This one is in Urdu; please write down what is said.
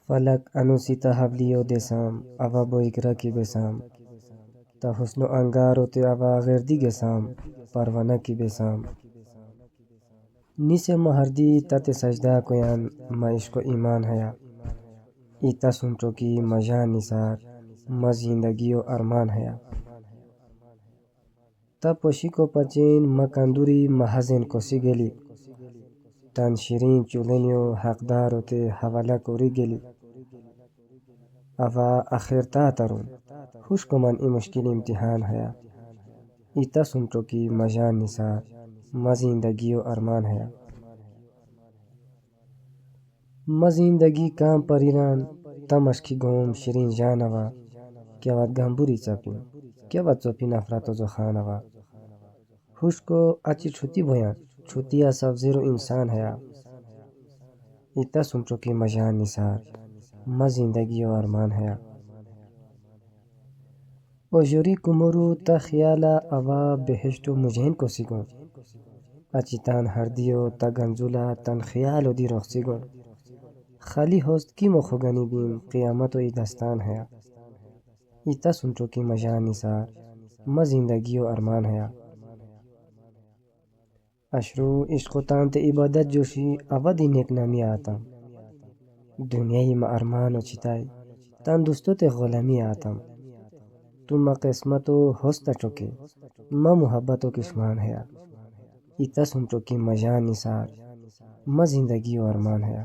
فلک انوسی تا حبلیو دیسام اوا بویگرا کی بسام تا حسن و انگارو تے اوا غردی گسام پروانہ کی بسام نیسے مہردی تت سجدہ کویان ما عشق و ایمان ہیا ایتا سنچو کی مجان نثار ما زندگی و ارمان ہیا تا پوشی کو پچین ما کندوری محزن کوسی گلی تن شیرین چولنیو حقدارو تے حوالہ کوری گلی اوا آخر تا ترون خوش کو من ای مشکل امتحان ہیا ایتا سنچو کی مجان نثار ما زندگی و ارمان ہیا ما زندگی کام پریران تا مشکی گوم شیرین جانوا کیا وات گمبوری چپین کیا وات چوپی نفرت و زخانوا خوش کو اچی چھوتی بھیان چھوتیا سبزیرو انسان ہیا ایتا سنچو کی مجان نثار ما زندگی و ارمان ہیا او جوری کمرو تا خیالا اوا بہشت و مجھین کو سگون اچی تان ہردیو تا گنجولا تن خیالو دی رخ سگون خالی ہوست کی مخوگنی بیم قیامت و ای دستان ہیا ایتا سنچو کی مجان نثار ما زندگی و ارمان ہیا اشرو عشق و تان تے عبادت جوشی اوا دی نیک نامی آتم دنیای ما ارمان و چتائی تان دوستو تے غلامی آتم تو ما قسمت و ہوستا چوکے ما محبت و کشمان ہیا ایتا سنچو کی مجان نثار ما زندگی و ارمان ہیا